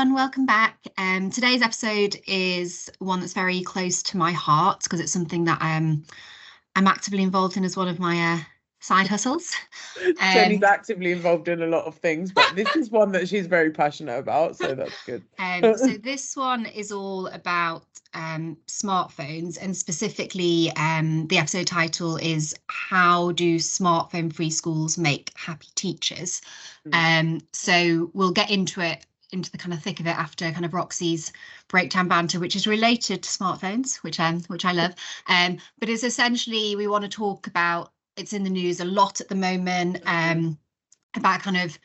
everyone, welcome back. Today's episode is one that's very close to my heart because it's something that I'm actively involved in as one of my side hustles. Jenny's actively involved in a lot of things, but this is one that she's very passionate about, so that's good. So this one is all about smartphones, and specifically the episode title is "How do smartphone-free schools make happy teachers?" So we'll get into the kind of thick of it after kind of Roxy's Break-time Banter, which is related to smartphones, which I love. But it's essentially, we want to talk about, it's in the news a lot at the moment, about kind of,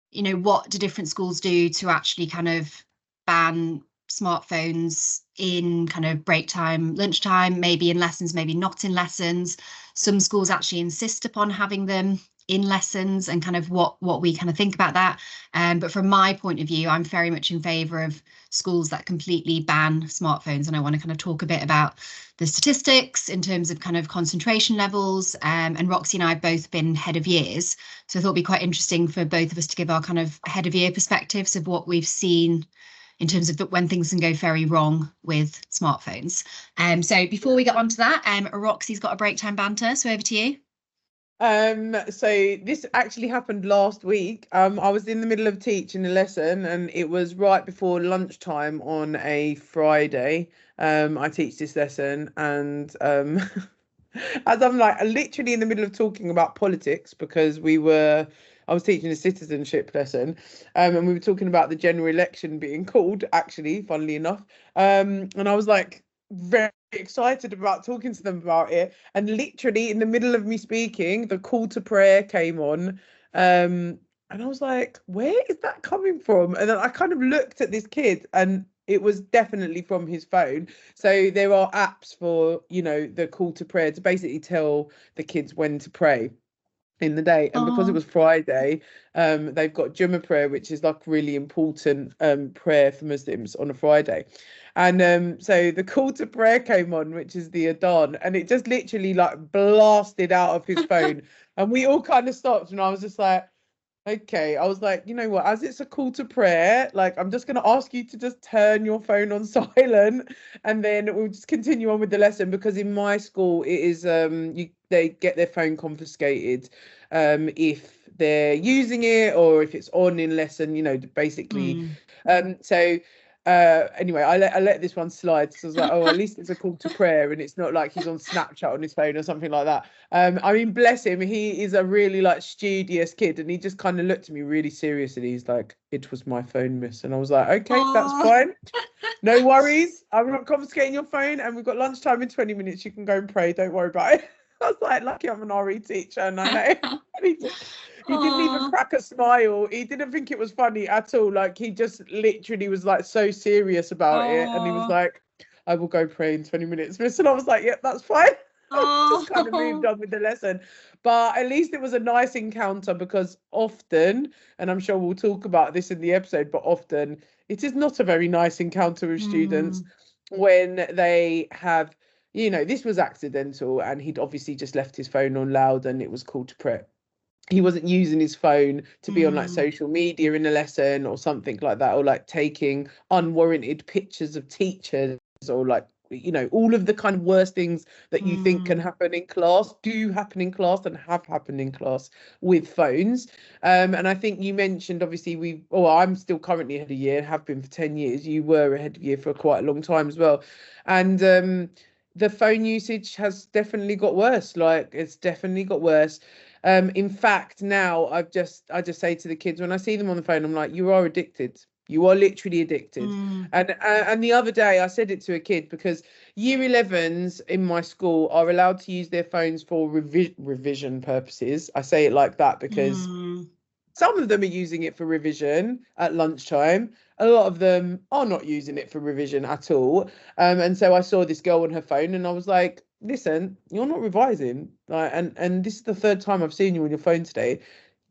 you know, what do different schools do to actually kind of ban smartphones in kind of break time, lunchtime, maybe in lessons, maybe not in lessons. Some schools actually insist upon having them in lessons, and kind of what we kind of think about that. But from my point of view, I'm very much in favour of schools that completely ban smartphones, and I want to kind of talk a bit about the statistics in terms of kind of concentration levels. And Roxy and I have both been head of years, so I thought it'd be quite interesting for both of us to give our kind of head of year perspectives of what we've seen in terms of when things can go very wrong with smartphones. So before we get on to that, Roxy's got a break time banter, so over to you. So this actually happened last week. I was in the middle of teaching a lesson, and it was right before lunchtime on a Friday. I teach this lesson, and as I'm like literally in the middle of talking about politics, because I was teaching a citizenship lesson, and we were talking about the general election being called, actually, funnily enough. And I was like very excited about talking to them about it, and literally in the middle of me speaking, the call to prayer came on, and I was like, where is that coming from? And then I kind of looked at this kid, and it was definitely from his phone. So there are apps for, you know, the call to prayer to basically tell the kids when to pray in the day. And because it was Friday, they've got Jummah prayer, which is like really important prayer for Muslims on a Friday. And so the call to prayer came on, which is the Adhan, and it just literally like blasted out of his phone. And we all kind of stopped, and I was just like, okay, I was like, you know what, as it's a call to prayer, like I'm just going to ask you to just turn your phone on silent, and then we'll just continue on with the lesson, because in my school it is they get their phone confiscated if they're using it, or if it's on in lesson, you know, basically. So anyway, I let this one slide. So I was like, oh, at least it's a call to prayer, and it's not like he's on Snapchat on his phone or something like that. I mean, bless him, he is a really like studious kid, and he just kind of looked at me really serious, and he's like, it was my phone, miss. And I was like, okay, that's fine, no worries, I'm not confiscating your phone, and we've got lunchtime in 20 minutes, you can go and pray, don't worry about it. I was like, lucky I'm an RE teacher, and I know. He didn't even crack a smile. He didn't think it was funny at all. Like, he just literally was like so serious about it. And he was like, I will go pray in 20 minutes, miss. And I was like, yeah, that's fine. Just kind of moved on with the lesson. But at least it was a nice encounter, because often, and I'm sure we'll talk about this in the episode, but often it is not a very nice encounter with students when they have, you know, this was accidental, and he'd obviously just left his phone on loud, and it was called to prayer. He wasn't using his phone to be on like social media in a lesson or something like that, or like taking unwarranted pictures of teachers, or like, you know, all of the kind of worst things that you think can happen in class do happen in class and have happened in class with phones. And I think you mentioned, obviously, I'm still currently head of year, have been for 10 years. You were a head of year for quite a long time as well. And the phone usage has definitely got worse. Like, it's definitely got worse. In fact, now I just say to the kids, when I see them on the phone, I'm like, you are addicted. You are literally addicted. And the other day I said it to a kid, because year 11s in my school are allowed to use their phones for revision purposes. I say it like that because some of them are using it for revision at lunchtime. A lot of them are not using it for revision at all. And so I saw this girl on her phone, and I was like, listen, you're not revising. Like, and this is the third time I've seen you on your phone today.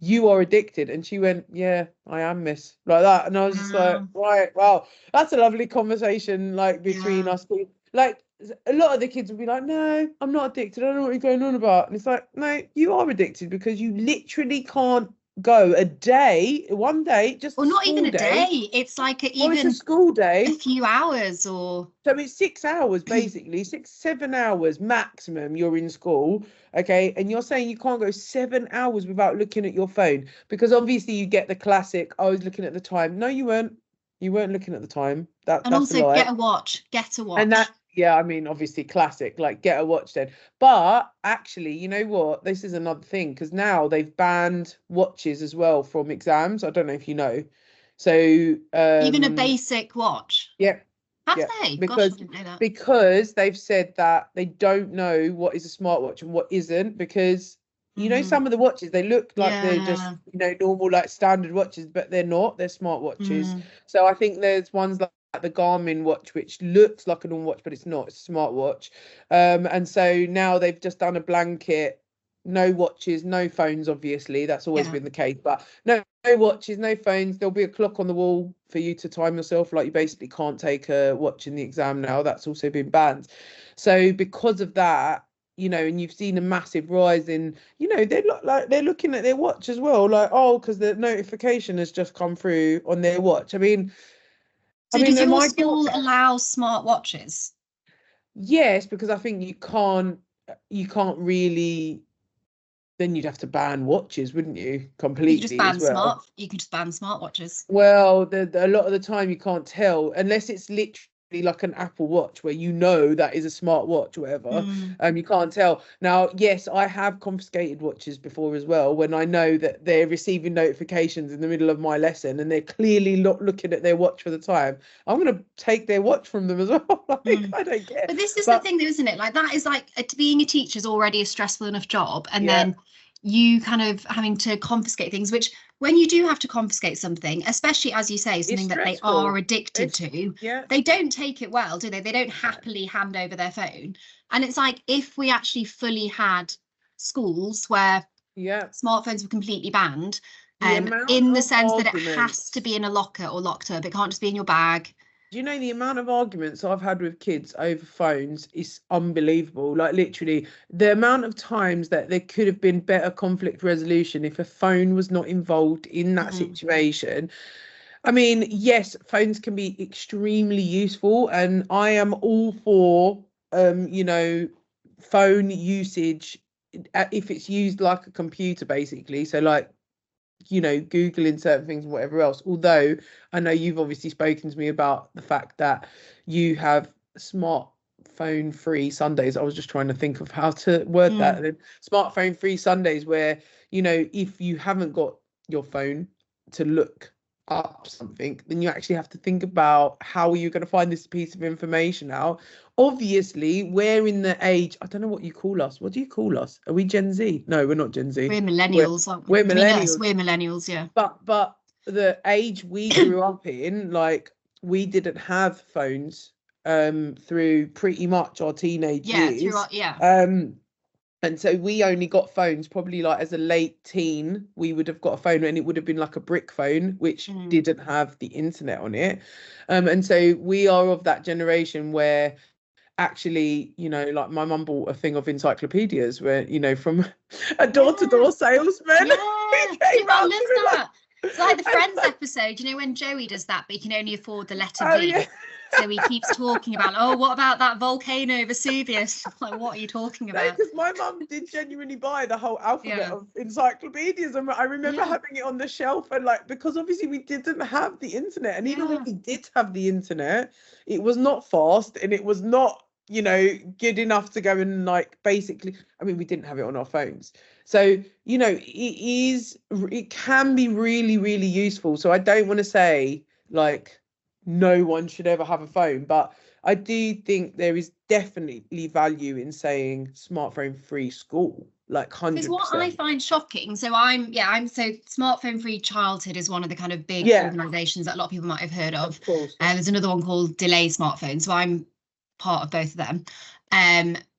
You are addicted. And she went, yeah, I am, miss, like that. And I was just like, right, wow, that's a lovely conversation, like, between us. Like, a lot of the kids will be like, no, I'm not addicted, I don't know what you're going on about. And it's like, no, you are addicted, because you literally can't go a day, one day, just Or a not even school a day. day. It's like Well, it's a even school a day. few hours or So it's 6 hours, basically, 6, 7 hours maximum you're in school. Okay. And you're saying you can't go 7 hours without looking at your phone, because obviously you get the classic, I was looking at the time. No, you weren't. You weren't looking at the time. and That's a also lie. get a watch. Get a And watch. that, yeah, I mean, obviously classic, like get a watch then. But actually, you know what? This is another thing, because now they've banned watches as well from exams. I don't know if you know. So, Even a basic watch. yeah, Have yeah, they? Gosh, I because didn't know that. they've said that they don't know what is a smartwatch and what isn't, because you know some of the watches, they look like they're just, Yeah. normal, like standard watches, but they're not. They're smartwatches. Mm. So I think there's ones like the Garmin watch, which looks like a normal watch, but it's not. It's a smartwatch. And so now they've just done a blanket, no watches, no phones. Obviously, that's always Yeah. been the case, but no watches, no phones. There'll be a clock on the wall for you to time yourself. Like, you basically can't take a watch in the exam now. That's also been banned. So because of that, and you've seen a massive rise in, they look like they're looking at their watch as well, like, oh, because the notification has just come through on their watch. I mean, So does am your I school guilty? allow smart watches? Yes, because I think you can't really, then you'd have to ban watches, wouldn't you, completely as well. You can just ban smartwatches. Well, a lot of the time you can't tell unless it's literally like an Apple Watch where that is a smart watch or whatever. Mm. You can't tell. Now, yes, I have confiscated watches before as well, when I know that they're receiving notifications in the middle of my lesson and they're clearly not looking at their watch for the time. I'm gonna take their watch from them as well. Like, Mm. I don't care. But this is the But thing, though, isn't it? Like that is like being a teacher is already a stressful enough job, and yeah, then you kind of having to confiscate things, which when you do have to confiscate something, especially as you say, it's something that they are stressful. addicted It's to, yeah. they don't take it well, do they? They don't happily hand over their phone. And it's like if we actually fully had schools where Yeah. smartphones were completely banned, The amount in the of sense that it has to arguments. be in a locker or locked up, it can't just be in your bag. Do you know the amount of arguments I've had with kids over phones is unbelievable? Like, literally, the amount of times that there could have been better conflict resolution if a phone was not involved in that Mm. situation. I mean, yes, phones can be extremely useful, and I am all for phone usage, if it's used like a computer, basically. So, like, Googling certain things and whatever else. Although I know you've obviously spoken to me about the fact that you have smartphone free Sundays. I was just trying to think of how to word that. Mm. And then smartphone free Sundays, where, if you haven't got your phone to look up something, then you actually have to think about how are you going to find this piece of information out. Obviously, we're in the age, I don't know what you call us. What do you call us? Are we Gen Z? No, we're not Gen Z. We're We're millennials, aren't we? we're I mean, us, millennials. we're millennials, yeah. But the age we grew up in, like, we didn't have phones through pretty much our teenage Yeah, through years. our, yeah. And so we only got phones probably like as a late teen. We would have got a phone, and it would have been like a brick phone, which Mm. didn't have the internet on it. And so we are of that generation where actually, like, my mum bought a thing of encyclopedias where, from a Yeah, door-to-door salesman. He yeah. See, came I out to love me like, that. It's like the and Friends like, episode, when Joey does that, but he can only afford the letter oh yeah. V. So he keeps talking about, oh, what about that volcano Vesuvius? Like, what are you talking No, about? because my mum did genuinely buy the whole alphabet Yeah, of encyclopedias, and I remember yeah, having it on the shelf, and, like, because obviously we didn't have the internet, and even when yeah. we did have the internet, it was not fast, and it was not, good enough to go and, like, basically, I mean, we didn't have it on our phones. So, it can be really, really useful. So I don't want to say, like, no one should ever have a phone, but I do think there is definitely value in saying smartphone free school, like, Because what I 100%. find shocking, I'm so Smartphone Free Childhood is one of the kind of big Yeah, organisations that a lot of people might have heard of. of course. And there's another one called Delay Smartphone. So I'm part of both of them.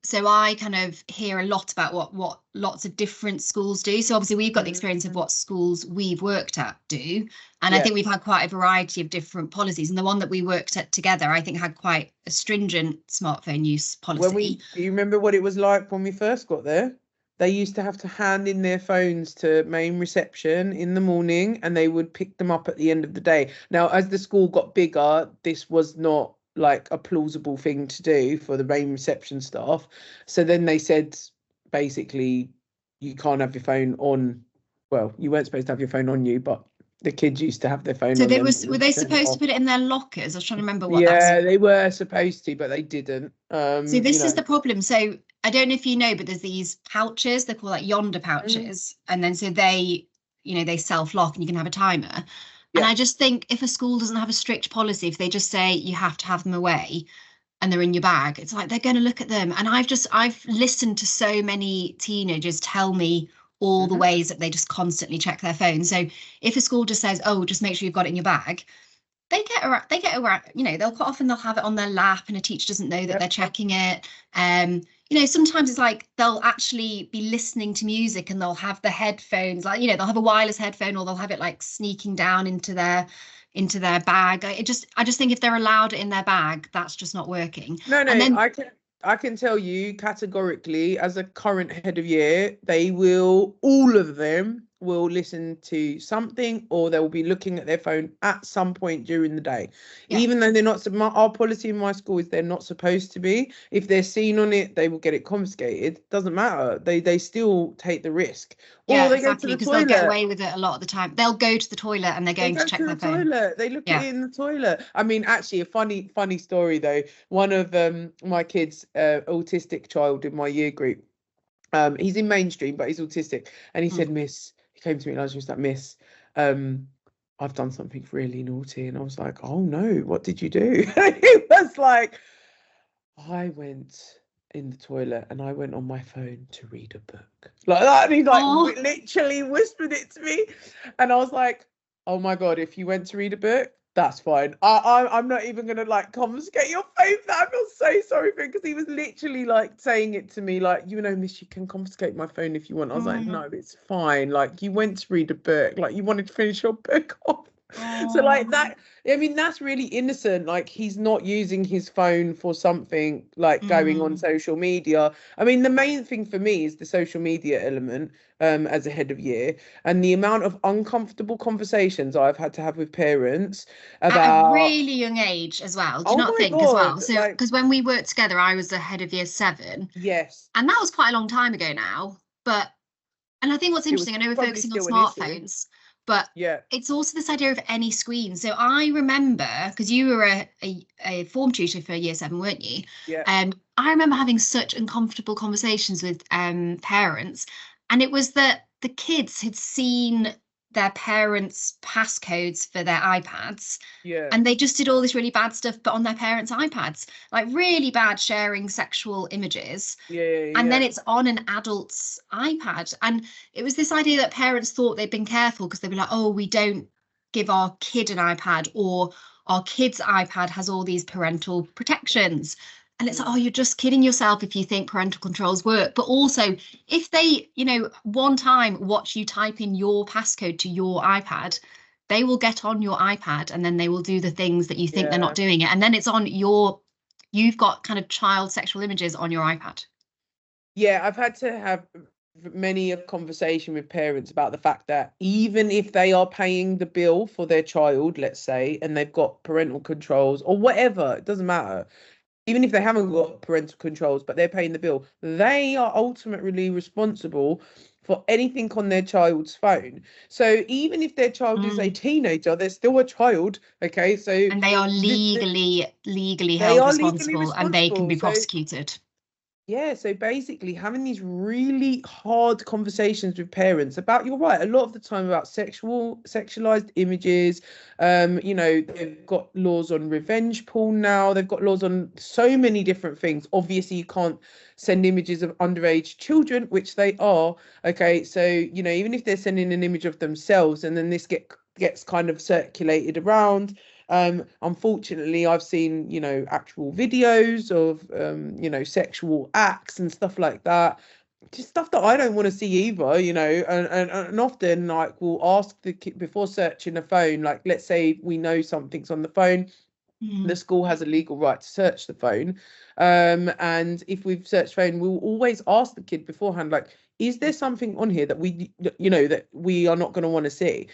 So I kind of hear a lot about what lots of different schools do. So obviously we've got the experience of Mm, what schools we've worked at do. And I yeah. think we've had quite a variety of different policies. And the one that we worked at together, I think, had quite a stringent smartphone use policy. Do you remember what it was like when we first got there? they used to have to hand in their phones to main reception in the morning, and they would pick them up at the end of the day. Now, as the school got bigger, this was not like a plausible thing to do for the main reception staff. So then they said, basically, you can't have your phone on. Well, you weren't supposed to have your phone on you, but the kids used to have their phone So on they them. were they supposed to put it in their lockers? I was trying to remember what that was. Yeah, they were supposed to, but they didn't. So this is the problem. So I don't know if you know, but there's these pouches, they're called like yonder Mm, pouches. And then so they, they self-lock and you can have a timer. And yeah. I just think if a school doesn't have a strict policy, if they just say you have to have them away and they're in your bag, it's like they're going to look at them. And I've listened to so many teenagers tell me all the Hmm. ways that they just constantly check their phone. So if a school just says, oh, just make sure you've got it in your bag, they get around, they'll quite often they'll have it on their lap and a teacher doesn't know that they're Yep. checking it. Sometimes it's like they'll actually be listening to music and they'll have the headphones, like, they'll have a wireless headphone or they'll have it like sneaking down into their bag. I just think if they're allowed it in their bag, that's just not working. No, And no, then I can tell you categorically, as a current head of year, all of them will listen to something, or they will be looking at their phone at some point during the day. yeah, Even though they're not, our policy in my school is they're not supposed to be. If they're seen on it, they will get it confiscated. Doesn't matter. They still take the risk. Or yeah, they go to exactly, the because they'll get toilet. away with it a lot of the time. They'll go to the toilet and they're They going to go check to the their phone. toilet. They look at Yeah. it in the toilet. I mean, actually, a funny story though. One of my kids, autistic child in my year group, he's in mainstream, but he's autistic. And he Mm. said, Miss, he came to me and I was just like, Miss, um, I've done something really naughty. And I was like, oh no, what did you do? He was like, I went in the toilet and I went on my phone to read a book. Like that. And he like Oh. literally whispered it to me. And I was like, oh my God, if you went to read a book, that's fine. I'm not even gonna like confiscate your phone. I feel so sorry for him, because he was literally like saying it to me, like, miss, you can confiscate my phone if you want. I was like, no, it's fine. Like, you went to read a book, like you wanted to finish your book off. So like Oh. that, I mean, that's really innocent. Like, he's not using his phone for something like going on Mm. social media. I mean, the main thing for me is the social media element, as a head of year, and the amount of uncomfortable conversations I've had to have with parents At a about, really young age as well. Do you oh not my think as well? God, So, like, because when we worked together, I was the head of year 7, yes, and that was quite a long time ago now. And I think what's it was interesting, I know we're probably focusing on still an issue. smartphones, but Yeah, it's also this idea of any screen. So I remember, because you were a form tutor for year 7, weren't you? yeah, I remember having such uncomfortable conversations with parents, and it was that the kids had seen their parents' passcodes for their iPads, yeah, and they just did all this really bad stuff, but on their parents' iPads, like really bad sharing sexual images. yeah, yeah, And then yeah. it's on an adult's iPad. And it was this idea that parents thought they'd been careful because they'd be like, oh, we don't give our kid an iPad, or our kid's iPad has all these parental protections. And it's like, oh, Mm. you're just kidding yourself if you think parental controls work. But also, if they, one time watch you type in your passcode to your iPad, they will get on your iPad and then they will do the things that you think they're not Yeah. doing it. And then you've got kind of child sexual images on your iPad. Yeah, I've had to have many a conversation with parents about the fact that even if they are paying the bill for their child, let's say, and they've got parental controls or whatever, it doesn't matter. Even if they haven't got parental controls, but they're paying the bill, they are ultimately responsible for anything on their child's phone. So even if their child is a Mm. teenager, they're still a child. Okay, so And they are the, legally they held are legally responsible and they can responsible. be So prosecuted. yeah, so basically having these really hard conversations with parents about, you're right, a lot of the time about sexualized images. They've got laws on revenge porn now. They've got laws on so many different things. Obviously, you can't send images of underage children, which they are. Okay, so even if they're sending an image of themselves and then this gets kind of circulated around. Unfortunately, I've seen, actual videos of, sexual acts and stuff like that. Just stuff that I don't want to see either, and often like we'll ask the kid before searching a phone, like let's say we know something's on the phone, the Mm. school has a legal right to search the phone. And if we've searched phone, we'll always ask the kid beforehand, like, is there something on here that that we are not going to want to see?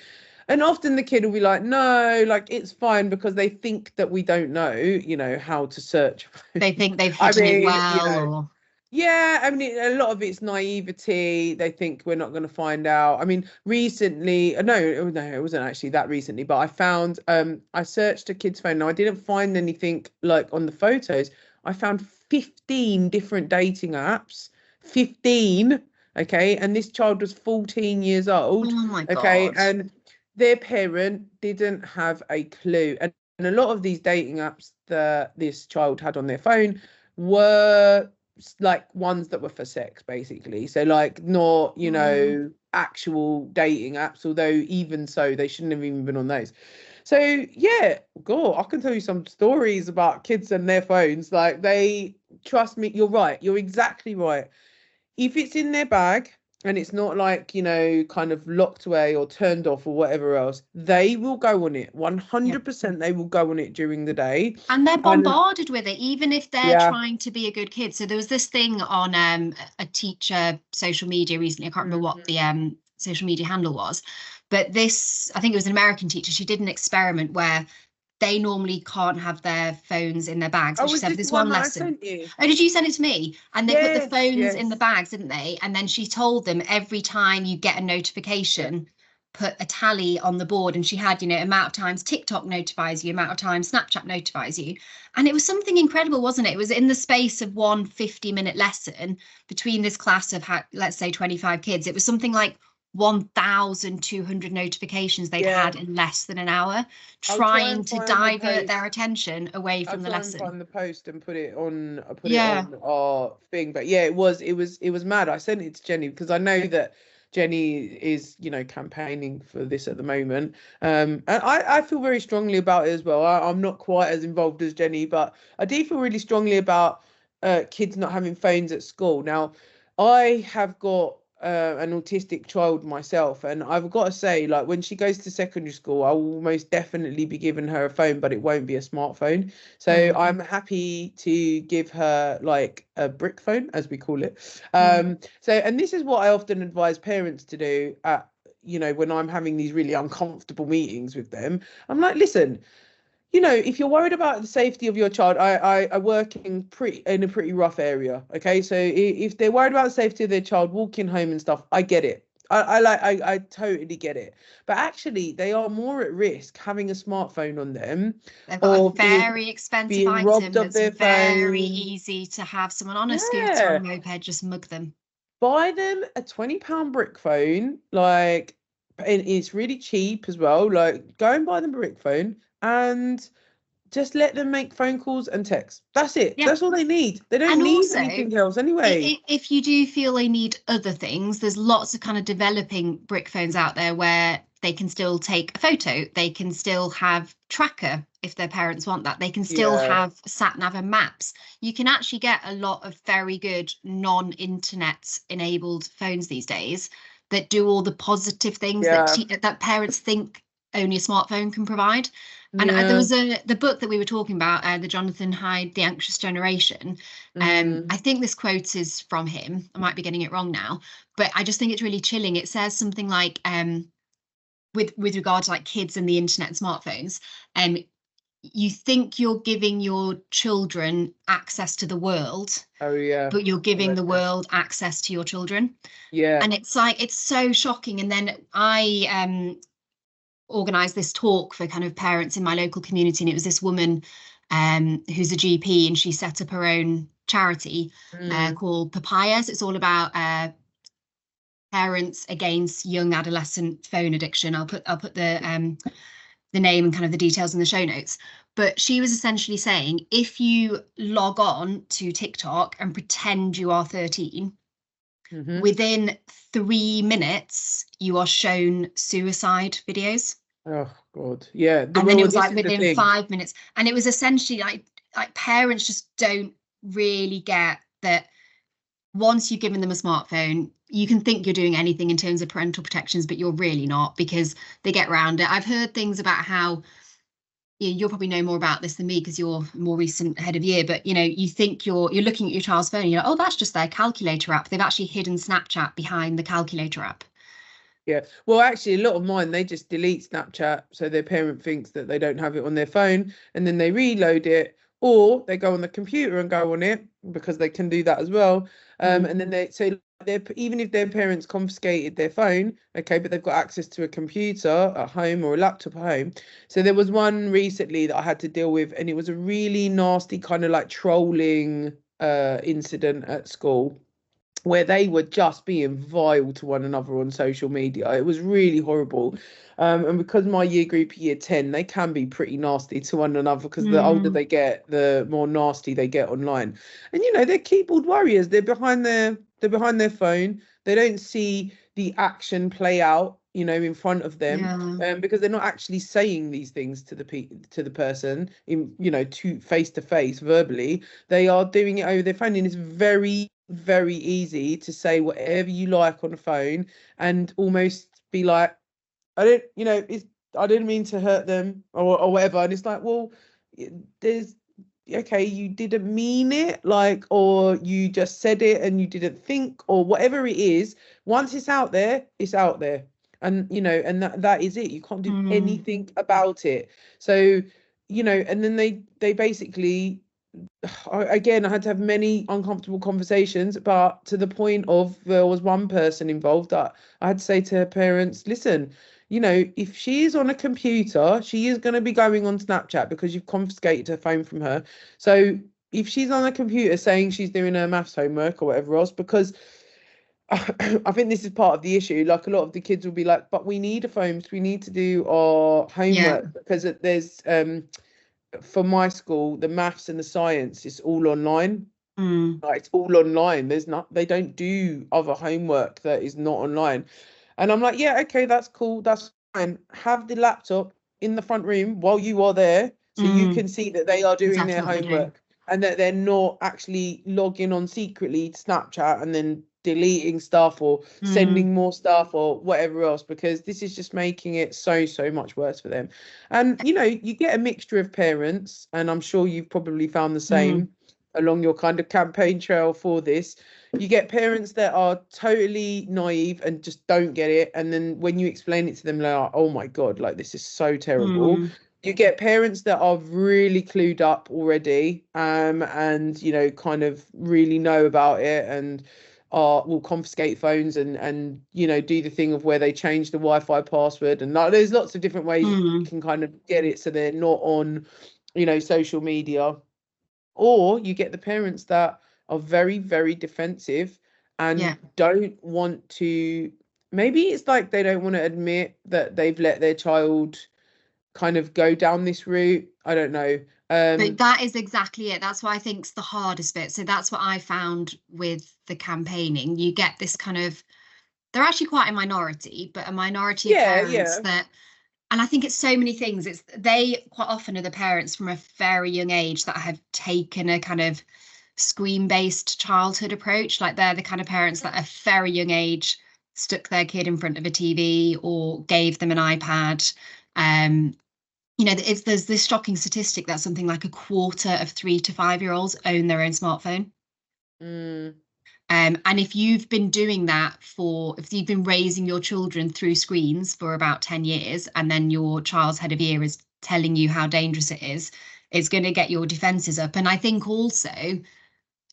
And often the kid will be like, no, like it's fine, because they think that we don't know, how to search. They think they've I hidden it mean, well, or yeah, I mean, a lot of it's naivety. They think we're not going to find out. I mean, recently, no, it wasn't actually that recently, but I found, I searched a kid's phone. Now, I didn't find anything like on the photos. I found 15 different dating apps, 15. Okay. And this child was 14 years old. oh my Okay. God. And their parent didn't have a clue. And a lot of these dating apps that this child had on their phone were like ones that were for sex, basically. So like not, actual dating apps, although even so, they shouldn't have even been on those. So yeah, God, I can tell you some stories about kids and their phones. Like trust me, you're right. You're exactly right. If it's in their bag and it's not like, kind of locked away or turned off or whatever else, they will go on it. 100% they will go on it during the day. And they're And bombarded with it, even if they're yeah. trying to be a good kid. So there was this thing on a teacher social media recently. I can't remember what the social media handle was, but I think it was an American teacher. She did an experiment where they normally can't have their phones in their bags. But Oh, she was said this this the one one that I lesson. sent you? Oh, did you send it to me? And they put the Yes, phones in the yes. bags, didn't they? And then she told them every time you get a notification, put a tally on the board. And she had, amount of times TikTok notifies you, amount of times Snapchat notifies you. And it was something incredible, wasn't it? It was in the space of one 50-minute lesson between this class of, let's say, 25 kids. It was something like 1,200 notifications they'd Yeah. had in less than an hour, I'll try trying and to find the divert their post. attention away I'll from the try and lesson. find the post and put it on. I put it Yeah. on our thing. But yeah, it was mad. I sent it to Jenny because I know that Jenny is, campaigning for this at the moment. And I feel very strongly about it as well. I'm not quite as involved as Jenny, but I do feel really strongly about kids not having phones at school. Now, I have got an autistic child myself, and I've got to say, like, when she goes to secondary school, I will most definitely be giving her a phone, but it won't be a smartphone. So I'm happy to give her like a brick phone, as we call it. So, and this is what I often advise parents to do at, when I'm having these really uncomfortable meetings with them. I'm like, listen, if you're worried about the safety of your child, I work in a pretty rough area. Okay, so if they're worried about the safety of their child walking home and stuff, I get it. I totally get it. But actually, they are more at risk having a smartphone on them, They've got a or very expensive being robbed item of that's their very phone. easy to have someone on a scooter or Yeah, a moped just mug them. buy them a £20 brick phone, like, and it's really cheap as well. Like, go and buy them a brick phone and just let them make phone calls and texts. That's it. Yeah. That's all they need. They don't And need also, anything else anyway. if you do feel they need other things, there's lots of kind of developing brick phones out there where they can still take a photo. They can still have tracker if their parents want that. They can still Yeah. have sat nav and maps. You can actually get a lot of very good non-internet enabled phones these days that do all the positive things Yeah. that parents think only a smartphone can provide. And there Yeah. was the book that we were talking about, the Jonathan Hyde, The Anxious Generation. I think this quote is from him. I might be getting it wrong now, but I just think it's really chilling. It says something like, with regard to like kids and the internet and smartphones, you think you're giving your children access to the world, Oh yeah. but you're giving the Okay. world access to your children. Yeah. And it's like, it's so shocking. And then I organised this talk for kind of parents in my local community, and it was this woman who's a GP, and she set up her own charity called Papayas. It's all about parents against young adolescent phone addiction. I'll put the name and kind of the details in the show notes. But she was essentially saying, if you log on to TikTok and pretend you are 13, within 3 minutes, you are shown suicide videos. Oh God. Yeah. And then it was like within 5 minutes. And it was essentially like parents just don't really get that once you've given them a smartphone, you can think you're doing anything in terms of parental protections, but you're really not, because they get around it. I've heard things about how you'll probably know more about this than me because you're more recent head of year, but you think you're looking at your child's phone, you're like, oh, that's just their calculator app. They've actually hidden Snapchat behind the calculator app. Yeah. Well, actually, a lot of mine, they just delete Snapchat so their parent thinks that they don't have it on their phone, and then they reload it, or they go on the computer and go on it because they can do that as well. Mm. And then they're even if their parents confiscated their phone, okay, but they've got access to a computer at home or a laptop at home. So there was one recently that I had to deal with, and it was a really nasty kind of like trolling incident at school, where they were just being vile to one another on social media. It was really horrible. And because my year group, year 10, they can be pretty nasty to one another because the older Mm. they get, the more nasty they get online. And they're keyboard warriors. They're behind their phone. They don't see the action play out, in front of them. Yeah. Because they're not actually saying these things to the person in, to face to face verbally. They are doing it over their phone, and it's very, very easy to say whatever you like on the phone and almost be like, I didn't mean to hurt them, or whatever. And it's like, well, there's okay, you didn't mean it, like, or you just said it and you didn't think, or whatever it is. Once it's out there, it's out there. And and that is it. You can't do Mm. anything about it. So, and then they basically, again, I had to have many uncomfortable conversations, but to the point of, there was one person involved that I had to say to her parents, listen, if she is on a computer, she is going to be going on Snapchat because you've confiscated her phone from her. So if she's on a computer saying she's doing her maths homework or whatever else, because I think this is part of the issue. Like, a lot of the kids will be like, but we need a phone, so we need to do our Yeah. homework, because there's for my school, the maths and the science is all online. Mm. Like, it's all online. They don't do other homework that is not online. And I'm like, yeah, okay, that's cool, that's fine. Have the laptop in the front room while you are there, so you Mm. can see that they are doing Exactly their what they're doing. homework, and that they're not actually logging on secretly to Snapchat and then deleting stuff or Mm. sending more stuff or whatever else, because this is just making it so, so much worse for them. And you get a mixture of parents, and I'm sure you've probably found the Mm. same along your kind of campaign trail for this. You get parents that are totally naive and just don't get it, and then when you explain it to them, they're like, oh my god, like, this is so terrible. Mm. You get parents that are really clued up already, and kind of really know about it, and will confiscate phones, and do the thing of where they change the Wi-Fi password, and like, there's lots of different ways you Mm. can kind of get it so they're not on social media. Or you get the parents that are very, very defensive and Yeah. don't want to, maybe it's like they don't want to admit that they've let their child kind of go down this route. I don't know. But that is exactly it. That's what I think's the hardest bit. So that's what I found with the campaigning. You get this kind of, they're actually quite a minority, but a minority of Yeah, parents yeah. that, and I think it's so many things. It's they quite often are the parents from a very young age that have taken a kind of screen-based childhood approach. Like, they're the kind of parents that at a very young age stuck their kid in front of a TV or gave them an iPad. Um, there's this shocking statistic that something like a quarter of 3 to 5 year olds own their own smartphone. Mm, And if you've been doing that if you've been raising your children through screens for about 10 years, and then your child's head of year is telling you how dangerous it is, it's going to get your defenses up. And I think also,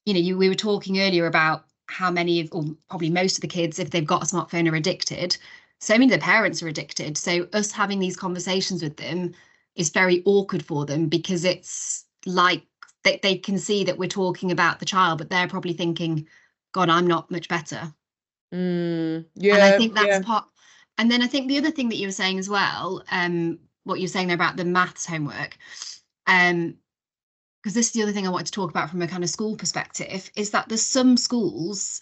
we were talking earlier about how many of, or probably most of the kids, if they've got a smartphone, are addicted. So many of the parents are addicted. So us having these conversations with them is very awkward for them, because it's like they can see that we're talking about the child, but they're probably thinking, God, I'm not much better. And I yeah, think that's yeah. part. And then I think the other thing that you were saying as well, what you're saying there about the maths homework, um, because this is the other thing I wanted to talk about from a kind of school perspective, is that there's some schools,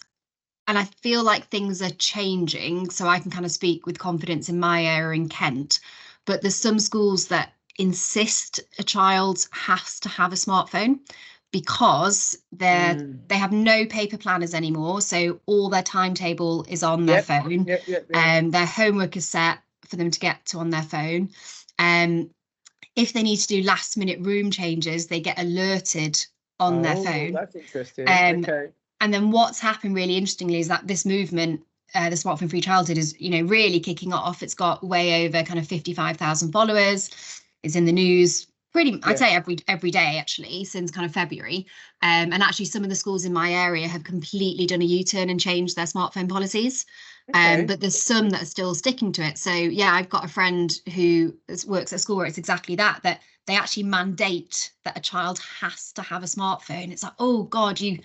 and I feel like things are changing, so I can kind of speak with confidence in my area in Kent, but there's some schools that insist a child has to have a smartphone because Mm. they have no paper planners anymore, so all their timetable is on their Yep, phone, yep, yep, yep. and their homework is set for them to get to on their phone. Um, if they need to do last minute room changes, they get alerted on their Oh, phone. that's interesting. Okay. And then what's happened really interestingly is that this movement, the smartphone free childhood, is, you know, really kicking off. It's got way over kind of 55,000 followers. It's in the news pretty, I'd say every day actually since kind of February. And actually some of the schools in my area have completely done a U-turn and changed their smartphone policies. Okay. But there's some that are still sticking to it. So yeah, I've got a friend who works at school where it's exactly that they actually mandate that a child has to have a smartphone. It's like, oh God, you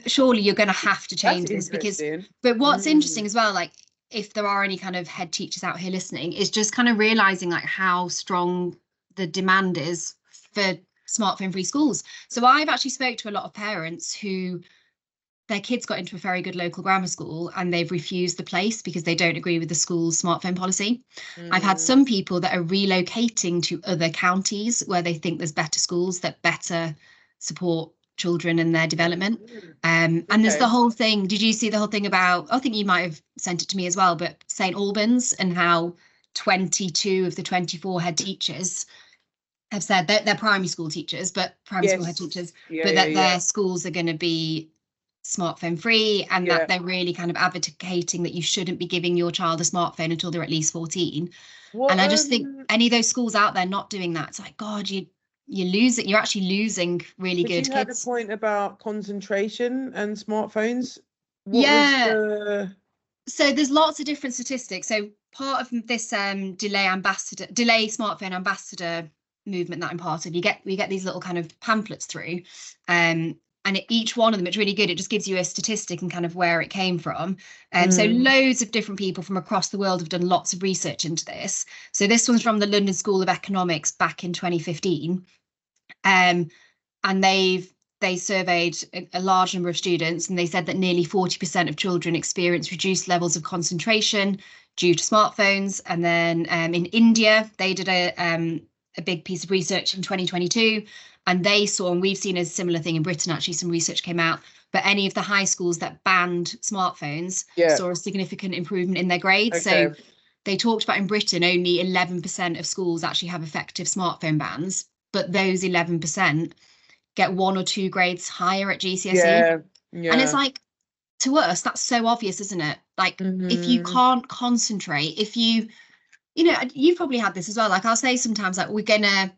surely you're going to have to That's change this because, interesting. but what's interesting as well, like if there are any kind of head teachers out here listening, is just kind of realizing like how strong the demand is for smartphone free schools. So I've actually spoke to a lot of parents who their kids got into a very good local grammar school and they've refused the place because they don't agree with the school's smartphone policy. I've had some people that are relocating to other counties where they think there's better schools that better support children and their development. And there's the whole thing. Did you see the whole thing about, I think you might have sent it to me as well, but St. Albans and how 22 of the 24 head teachers have said that they're primary school teachers, but primary school head teachers, but that their schools are going to be smartphone free and that they're really kind of advocating that you shouldn't be giving your child a smartphone until they're at least 14. And I just think any of those schools out there not doing that, it's like, God, you lose it. You're actually losing really good you had kids. a point about concentration and smartphones. So there's lots of different statistics. So part of this delay smartphone ambassador movement that I'm part of, we get these little kind of pamphlets through, and each one of them, it's really good. It just gives you a statistic and kind of where it came from. So loads of different people from across the world have done lots of research into this. So this one's from the London School of Economics back in 2015. And they surveyed a large number of students, and they said that nearly 40% of children experience reduced levels of concentration due to smartphones. And then in India, they did a big piece of research in 2022, and they saw, and we've seen a similar thing in Britain, actually, some research came out, but any of the high schools that banned smartphones saw a significant improvement in their grades. So they talked about in Britain, only 11% of schools actually have effective smartphone bans, but those 11% get 1 or 2 grades higher at GCSE. And it's like, to us, that's so obvious, isn't it? Like, if you can't concentrate, if you know, you've probably had this as well. Like I'll say sometimes, like, we're going to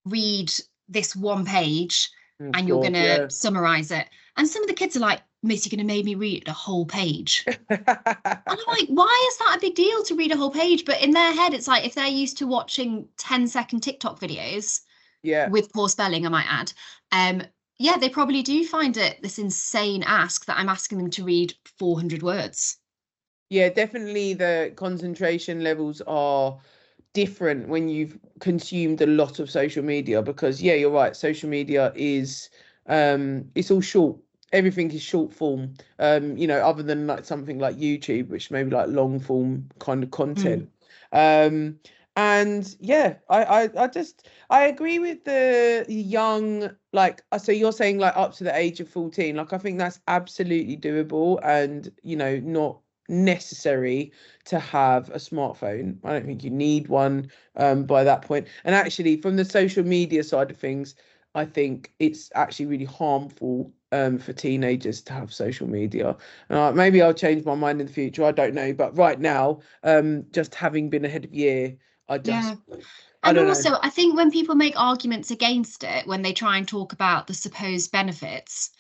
read this one page and you're going to summarize it. And some of the kids are like, Miss, you're going to make me read the whole page. And I'm like, why is that a big deal to read a whole page? But in their head, it's like, if they're used to watching 10-second TikTok videos, with poor spelling, I might add, they probably do find it this insane ask that I'm asking them to read 400 words. Yeah, definitely the concentration levels are different when you've consumed a lot of social media, because you're right, social media is it's all short. Everything is short form, you know, other than like something like YouTube, which may be like long form kind of content. And I agree with the young, like, so you're saying like up to the age of 14. Like, I think that's absolutely doable, and, you know, not necessary to have a smartphone. I don't think you need one by that point. And actually, from the social media side of things, I think it's actually really harmful for teenagers to have social media. Maybe I'll change my mind in the future, I don't know, but right now, just having been ahead of year, I don't know. I think when people make arguments against it, when they try and talk about the supposed benefits,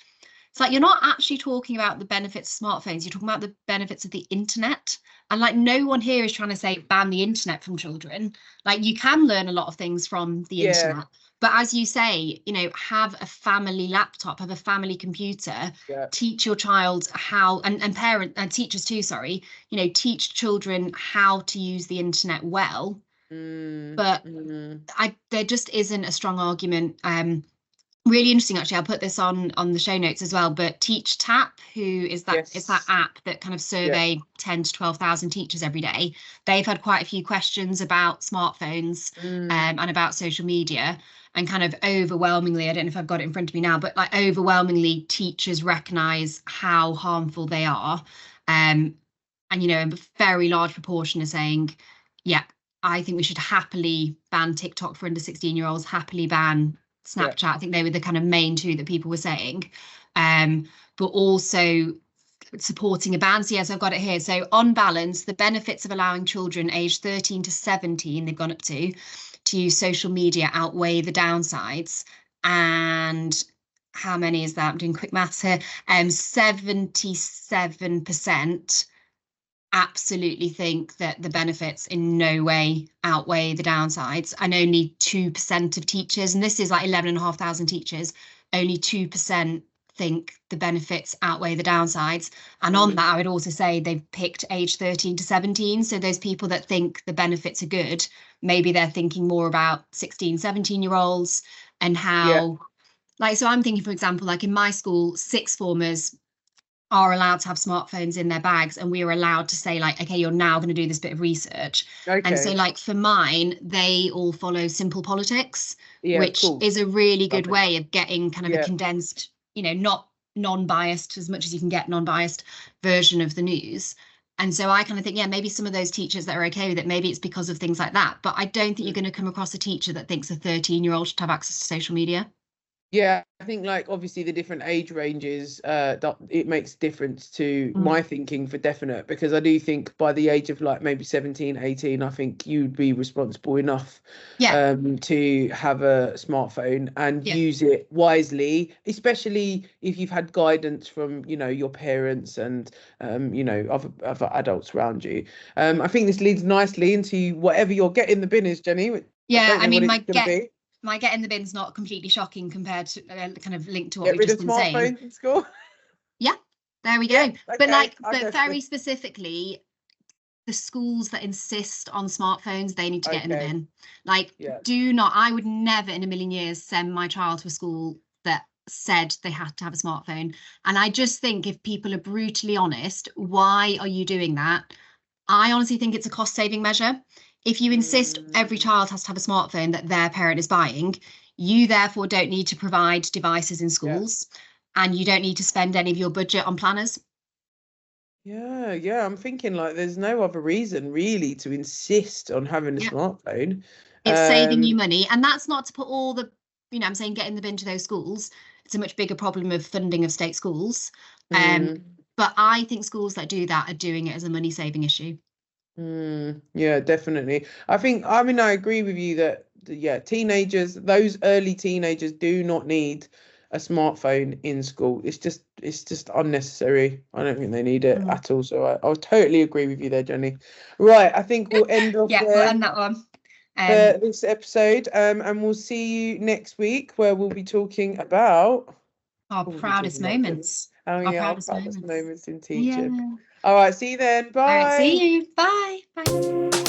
it's like, you're not actually talking about the benefits of smartphones, you're talking about the benefits of the internet. And like, no one here is trying to say ban the internet from children. Like, you can learn a lot of things from the internet. But as you say, you know, have a family laptop, have a family computer, teach your child how, and parent and teachers too, sorry, you know, teach children how to use the internet well. But there just isn't a strong argument. Really interesting, actually. I'll put this on the show notes as well. But Teach Tap, who is that? It's that app that kind of survey 10 to 12,000 teachers every day. They've had quite a few questions about smartphones and about social media, and kind of overwhelmingly, I don't know if I've got it in front of me now, but like overwhelmingly, teachers recognise how harmful they are, and you know, a very large proportion are saying, yeah, I think we should happily ban TikTok for under 16-year-olds, happily ban Snapchat. I think they were the kind of main two that people were saying. But also supporting a ban. So yes, I've got it here. So on balance, the benefits of allowing children aged 13 to 17, they've gone up to use social media outweigh the downsides. And how many is that? I'm doing quick maths here. 77% absolutely think that the benefits in no way outweigh the downsides, and only 2% of teachers, and this is like 11,500 teachers, only 2% think the benefits outweigh the downsides. And on that, I would also say they've picked age 13 to 17. So those people that think the benefits are good, maybe they're thinking more about 16, 17-year-olds and how, like, so I'm thinking, for example, like in my school, sixth formers are allowed to have smartphones in their bags, and we are allowed to say, like, okay, you're now going to do this bit of research. And so, like, for mine, they all follow Simple Politics, which is a really good way of getting kind of a condensed, you know, not non-biased, as much as you can get non-biased version of the news. And so I kind of think, yeah, maybe some of those teachers that are okay with it, maybe it's because of things like that. But I don't think you're going to come across a teacher that thinks a 13-year-old should have access to social media. Yeah, I think, like, obviously the different age ranges, it makes difference to my thinking for definite, because I do think by the age of like maybe 17, 18, I think you'd be responsible enough to have a smartphone and use it wisely, especially if you've had guidance from, you know, your parents and you know, other adults around you. I think this leads nicely into whatever your get in the bin is, Jenny. Yeah, I mean, my get in the bin's not completely shocking compared to kind of linked to what we've just been saying. Get rid of smartphones in school. Yeah, there we go. Okay, but very specifically, the schools that insist on smartphones, they need to get in the bin. Like, I would never in a million years send my child to a school that said they had to have a smartphone. And I just think, if people are brutally honest, why are you doing that? I honestly think it's a cost-saving measure. If you insist every child has to have a smartphone that their parent is buying, you therefore don't need to provide devices in schools, and you don't need to spend any of your budget on planners. Yeah, I'm thinking, like, there's no other reason really to insist on having a smartphone. It's saving you money, and that's not to put all the, you know, I'm saying, get in the bin to those schools. It's a much bigger problem of funding of state schools. But I think schools that do that are doing it as a money-saving issue. Yeah, definitely. I agree with you that, teenagers, those early teenagers do not need a smartphone in school. It's just unnecessary. I don't think they need it at all. So I'll totally agree with you there, Jenny. Right, I think we'll end off there. We'll end that one. For this episode, and we'll see you next week, where we'll be talking about our proudest moments. Our proudest moments in teaching. Yeah. All right, see you then. Bye. All right, see you. Bye. Bye.